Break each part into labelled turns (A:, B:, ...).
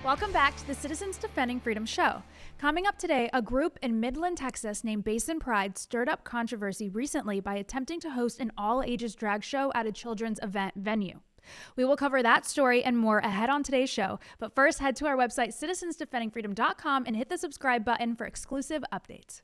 A: Welcome back to the Citizens Defending Freedom show. Coming up today, a group in Midland, Texas named Basin Pride stirred up controversy recently by attempting to host an all-ages drag show at a children's event venue. We will cover that story and more ahead on today's show, but first head to our website citizensdefendingfreedom.com and hit the subscribe button for exclusive updates.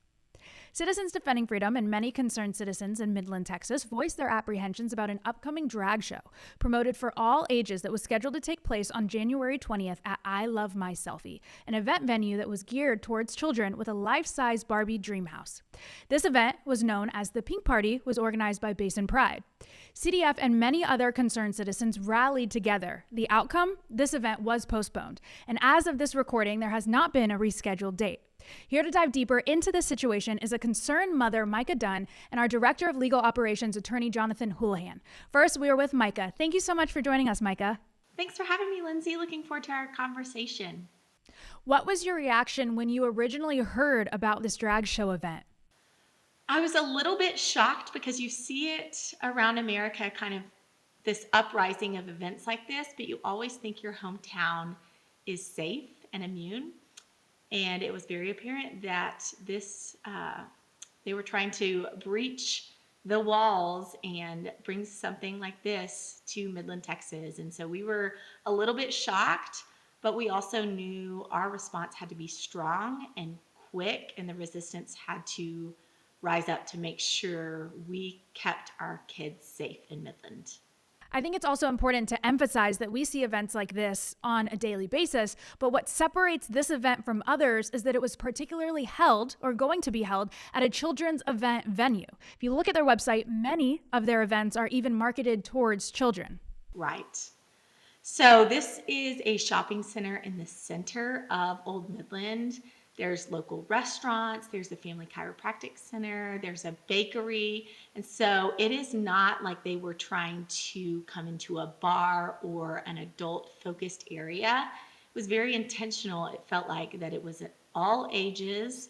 A: Citizens Defending Freedom and many concerned citizens in Midland, Texas voiced their apprehensions about an upcoming drag show promoted for all ages that was scheduled to take place on January 20th at I Love My Selfie, an event venue that was geared towards children with a life-size Barbie dream house. This event was known as the Pink Party, was organized by Basin Pride. CDF and many other concerned citizens rallied together. The outcome? This event was postponed, and as of this recording, there has not been a rescheduled date. Here to dive deeper into this situation is a concerned mother, Micah Dunn, and our Director of Legal Operations, Attorney Jonathan Hullihan. First, we are with Micah. Thank you so much for joining us, Micah.
B: Thanks for having me, Lindsay. Looking forward to our conversation.
A: What was your reaction when you originally heard about this drag show event?
B: I was a little bit shocked because you see it around America, kind of this uprising of events like this, but you always think your hometown is safe and immune. And it was very apparent that they were trying to breach the walls and bring something like this to Midland, Texas. And so we were a little bit shocked, but we also knew our response had to be strong and quick, and the resistance had to rise up to make sure we kept our kids safe in Midland.
A: I think it's also important to emphasize that we see events like this on a daily basis, but what separates this event from others is that it was particularly held or going to be held at a children's event venue. If you look at their website, many of their events are even marketed towards children.
B: Right. So this is a shopping center in the center of Old Midland. There's local restaurants, there's a family chiropractic center, there's a bakery. And so it is not like they were trying to come into a bar or an adult focused area. It was very intentional. It felt like that it was an all ages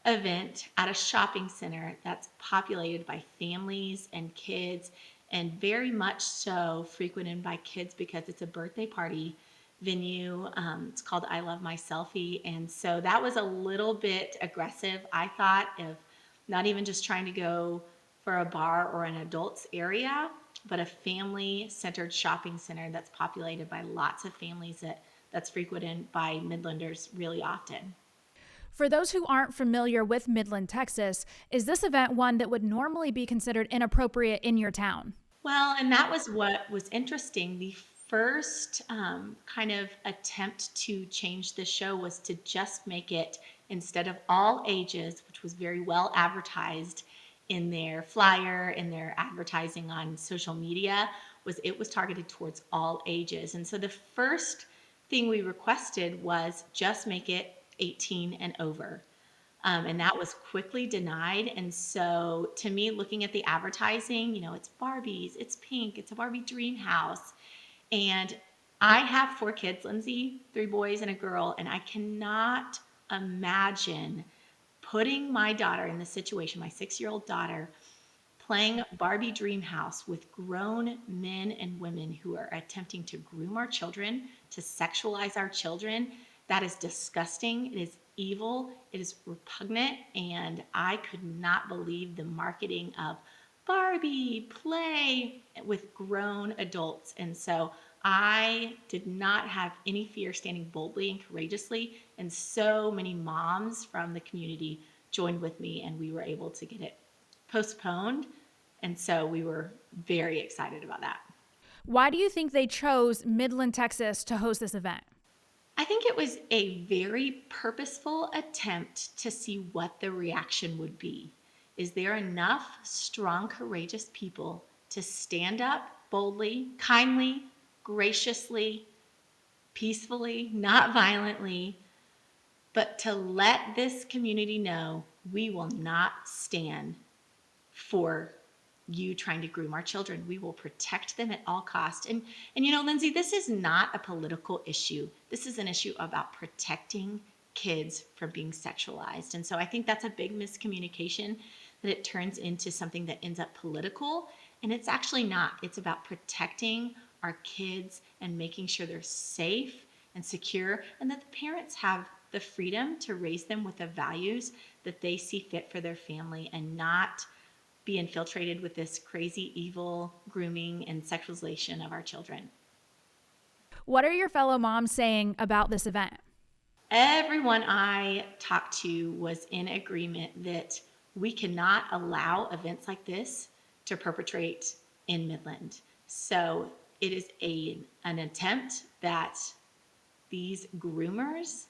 B: event at a shopping center that's populated by families and kids, and very much so frequented by kids because it's a birthday party venue. It's called I Love My Selfie. And so that was a little bit aggressive, I thought, of not even just trying to go for a bar or an adults area, but a family-centered shopping center that's populated by lots of families that's frequented by Midlanders really often.
A: For those who aren't familiar with Midland, Texas, is this event one that would normally be considered inappropriate in your town?
B: Well, and that was what was interesting. The first kind of attempt to change the show was to just make it, instead of all ages, which was very well advertised in their flyer, in their advertising on social media, it was targeted towards all ages. And so the first thing we requested was just make it 18 and over. And that was quickly denied. And so to me, looking at the advertising, it's Barbies, it's pink, it's a Barbie dream house. And I have 4 kids, Lindsay, 3 boys and a girl, and I cannot imagine putting my daughter in this situation, my 6-year-old daughter, playing Barbie Dream House with grown men and women who are attempting to groom our children, to sexualize our children. That is disgusting. It is evil. It is repugnant. And I could not believe the marketing of Barbie, play with grown adults. And so I did not have any fear standing boldly and courageously. And so many moms from the community joined with me, and we were able to get it postponed. And so we were very excited about that.
A: Why do you think they chose Midland, Texas to host this event?
B: I think it was a very purposeful attempt to see what the reaction would be. Is there enough strong, courageous people to stand up boldly, kindly, graciously, peacefully, not violently, but to let this community know we will not stand for you trying to groom our children. We will protect them at all costs. And Lindsay, this is not a political issue. This is an issue about protecting kids from being sexualized. And so I think that's a big miscommunication, that it turns into something that ends up political. And it's actually not. It's about protecting our kids and making sure they're safe and secure, and that the parents have the freedom to raise them with the values that they see fit for their family and not be infiltrated with this crazy, evil grooming and sexualization of our children.
A: What are your fellow moms saying about this event?
B: Everyone I talked to was in agreement that we cannot allow events like this to perpetrate in Midland. So it is an attempt that these groomers,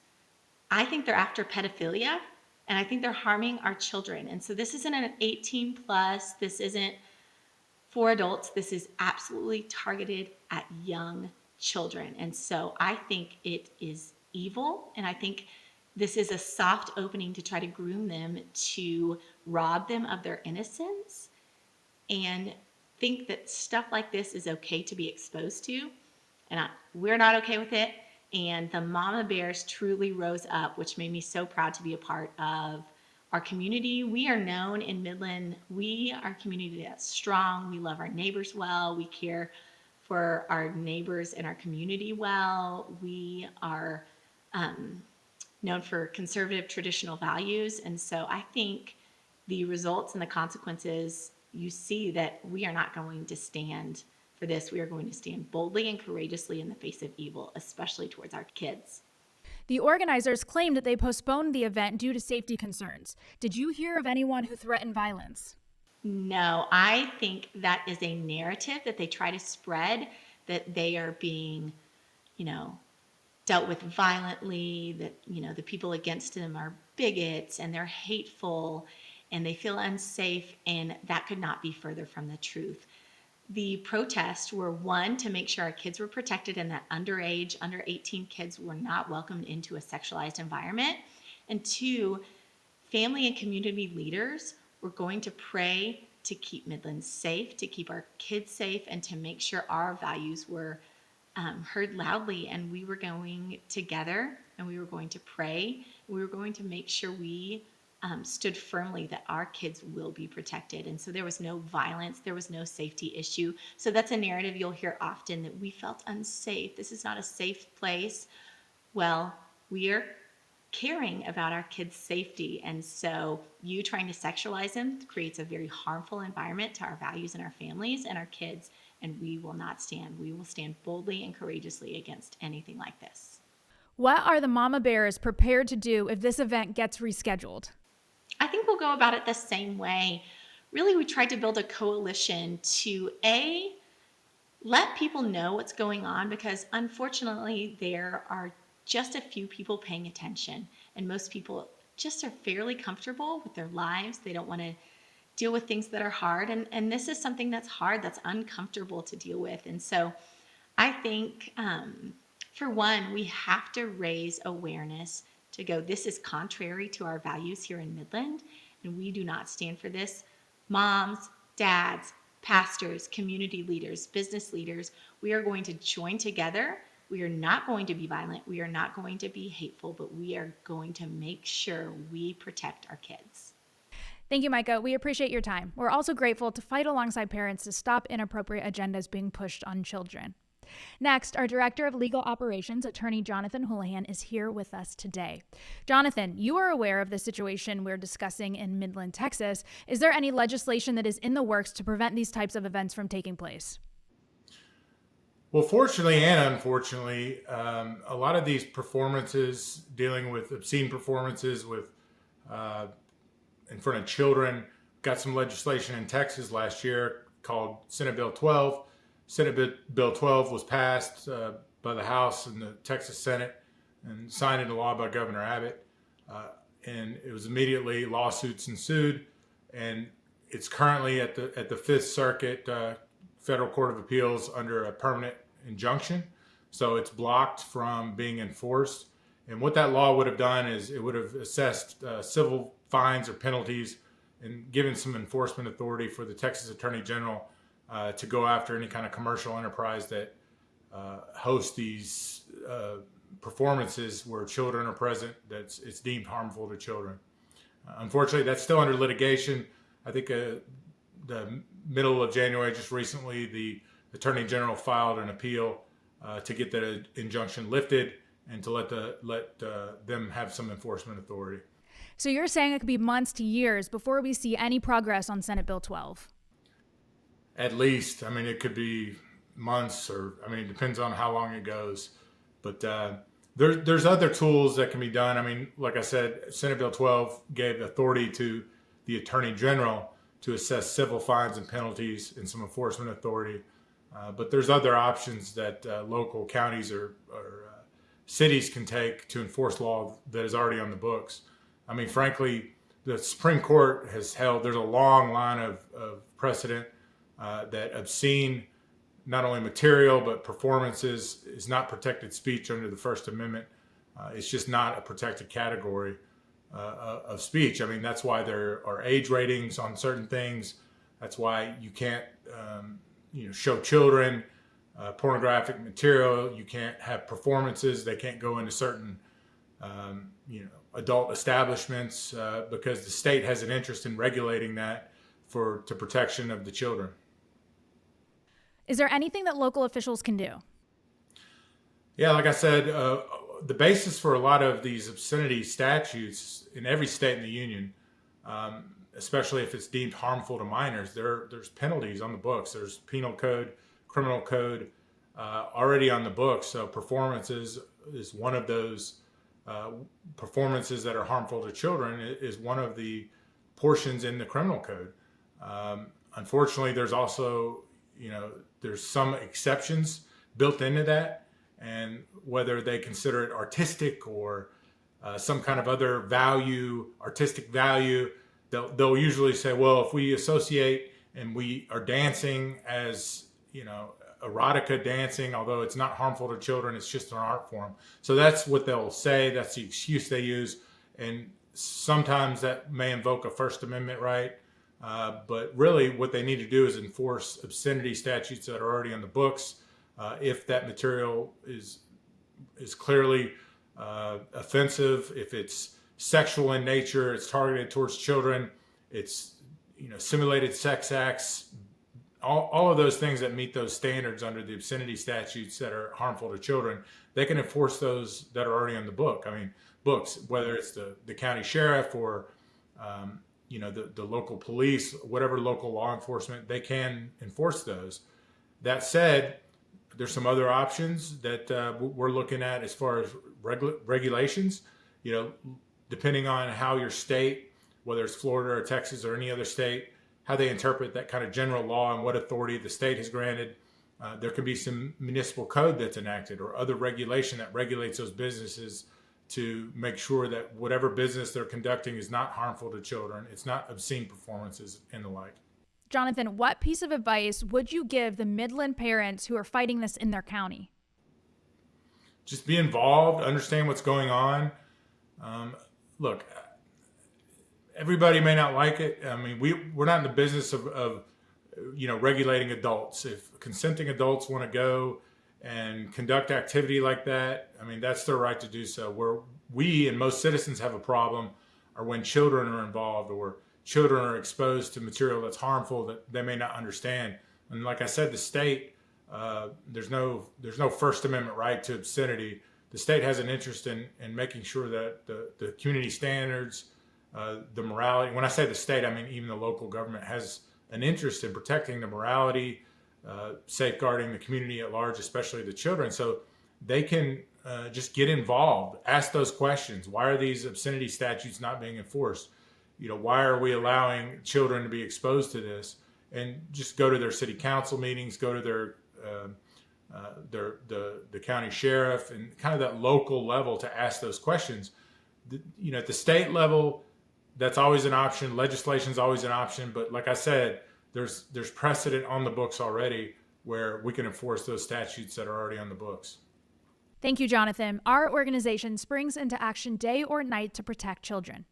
B: I think they're after pedophilia, and I think they're harming our children. And so this isn't an 18 plus, this isn't for adults, this is absolutely targeted at young children. And so I think it is evil, and I think this is a soft opening to try to groom them, to rob them of their innocence, and think that stuff like this is okay to be exposed to. And we're not okay with it. And the mama bears truly rose up, which made me so proud to be a part of our community. We are known in Midland. We are a community that's strong. We love our neighbors well. We care for our neighbors and our community well. We are known for conservative traditional values. And so I think the results and the consequences, you see that we are not going to stand for this. We are going to stand boldly and courageously in the face of evil, especially towards our kids.
A: The organizers claimed that they postponed the event due to safety concerns. Did you hear of anyone who threatened violence?
B: No, I think that is a narrative that they try to spread, that they are being, dealt with violently, that, the people against them are bigots and they're hateful and they feel unsafe, and that could not be further from the truth. The protests were, one, to make sure our kids were protected and that underage, under 18 kids were not welcomed into a sexualized environment. And two, family and community leaders were going to pray to keep Midland safe, to keep our kids safe, and to make sure our values were heard loudly. And we were going together and we were going to pray. We were going to make sure we stood firmly that our kids will be protected. And so there was no violence, there was no safety issue. So that's a narrative you'll hear often, that we felt unsafe. This is not a safe place. Well, we are caring about our kids' safety. And so you trying to sexualize them creates a very harmful environment to our values and our families and our kids. And we will not stand. We will stand boldly and courageously against anything like this.
A: What are the mama bears prepared to do if this event gets rescheduled?
B: I think we'll go about it the same way. Really, we tried to build a coalition to let people know what's going on, because unfortunately there are just a few people paying attention, and most people just are fairly comfortable with their lives. They don't want to deal with things that are hard, and this is something that's hard, that's uncomfortable to deal with. And so I think for one, we have to raise awareness to go, this is contrary to our values here in Midland, and we do not stand for this. Moms, dads, pastors, community leaders, business leaders, we are going to join together. We are not going to be violent. We are not going to be hateful, but we are going to make sure we protect our kids.
A: Thank you, Micah. We appreciate your time. We're also grateful to fight alongside parents to stop inappropriate agendas being pushed on children. Next, our Director of Legal Operations, Attorney Jonathan Hullihan, is here with us today. Jonathan, you are aware of the situation we're discussing in Midland, Texas. Is there any legislation that is in the works to prevent these types of events from taking place?
C: Well, fortunately and unfortunately, a lot of these performances, dealing with obscene performances with in front of children, got some legislation in Texas last year called Senate Bill 12. Senate Bill 12 was passed by the House and the Texas Senate and signed into law by Governor Abbott. And it was immediately, lawsuits ensued, and it's currently at the Fifth Circuit Federal Court of Appeals under a permanent injunction. So it's blocked from being enforced. And what that law would have done is it would have assessed civil fines or penalties and given some enforcement authority for the Texas Attorney General to go after any kind of commercial enterprise that hosts these performances where children are present, it's deemed harmful to children. Unfortunately, that's still under litigation. I think the middle of January, just recently, the Attorney General filed an appeal to get that injunction lifted, and to let them have some enforcement authority.
A: So you're saying it could be months to years before we see any progress on Senate Bill 12?
C: At least. I mean, it could be months, it depends on how long it goes. But there's other tools that can be done. I mean, like I said, Senate Bill 12 gave authority to the Attorney General to assess civil fines and penalties and some enforcement authority. But there's other options that local counties or cities can take to enforce law that is already on the books. I mean, frankly, the Supreme Court has held, there's a long line of precedent that obscene, not only material, but performances is not protected speech under the First Amendment. It's just not a protected category of speech. I mean, that's why there are age ratings on certain things. That's why you can't, show children pornographic material. You can't have performances. They can't go into certain, adult establishments because the state has an interest in regulating that to protection of the children.
A: Is there anything that local officials can do?
C: Yeah, like I said, the basis for a lot of these obscenity statutes in every state in the union, especially if it's deemed harmful to minors, there's penalties on the books. There's penal code, criminal code already on the books. So performances is one of those performances that are harmful to children is one of the portions in the criminal code. Unfortunately, there's also, there's some exceptions built into that, and whether they consider it artistic or some kind of other value, artistic value, they'll usually say, well, if we associate and we are dancing as, erotica dancing, although it's not harmful to children, it's just an art form. So that's what they'll say. That's the excuse they use. And sometimes that may invoke a First Amendment right. But really what they need to do is enforce obscenity statutes that are already on the books. If that material is clearly offensive, if it's sexual in nature, it's targeted towards children, it's, simulated sex acts, all of those things that meet those standards under the obscenity statutes that are harmful to children, they can enforce those that are already on the books, whether it's the county sheriff or, the local police, whatever local law enforcement, they can enforce those. That said, there's some other options that we're looking at as far as regulations, depending on how your state, whether it's Florida or Texas or any other state, how they interpret that kind of general law and what authority the state has granted. There could be some municipal code that's enacted or other regulation that regulates those businesses to make sure that whatever business they're conducting is not harmful to children. It's not obscene performances and the like.
A: Jonathan, what piece of advice would you give the Midland parents who are fighting this in their county?
C: Just be involved, understand what's going on. Look, everybody may not like it. I mean, we're not in the business of regulating adults. If consenting adults want to go and conduct activity like that, I mean, that's their right to do so. Where we and most citizens have a problem are when children are involved or children are exposed to material that's harmful that they may not understand. And like I said, the state, there's no First Amendment right to obscenity. The state has an interest in making sure that the community standards, the morality, when I say the state, I mean even the local government has an interest in protecting the morality, safeguarding the community at large, especially the children. So they can just get involved, ask those questions. Why are these obscenity statutes not being enforced? Why are we allowing children to be exposed to this? And just go to their city council meetings, go to the county sheriff and kind of that local level to ask those questions. At the state level, that's always an option. Legislation is always an option. But like I said, there's precedent on the books already where we can enforce those statutes that are already on the books.
A: Thank you, Jonathan. Our organization springs into action day or night to protect children.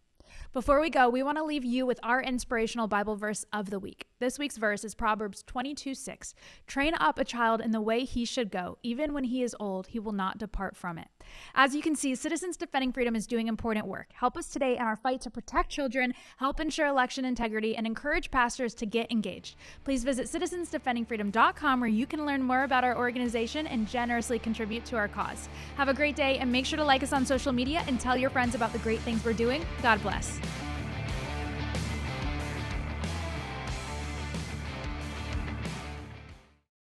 A: Before we go, we want to leave you with our inspirational Bible verse of the week. This week's verse is Proverbs 22:6. Train up a child in the way he should go. Even when he is old, he will not depart from it. As you can see, Citizens Defending Freedom is doing important work. Help us today in our fight to protect children, help ensure election integrity, and encourage pastors to get engaged. Please visit citizensdefendingfreedom.com where you can learn more about our organization and generously contribute to our cause. Have a great day and make sure to like us on social media and tell your friends about the great things we're doing. God bless.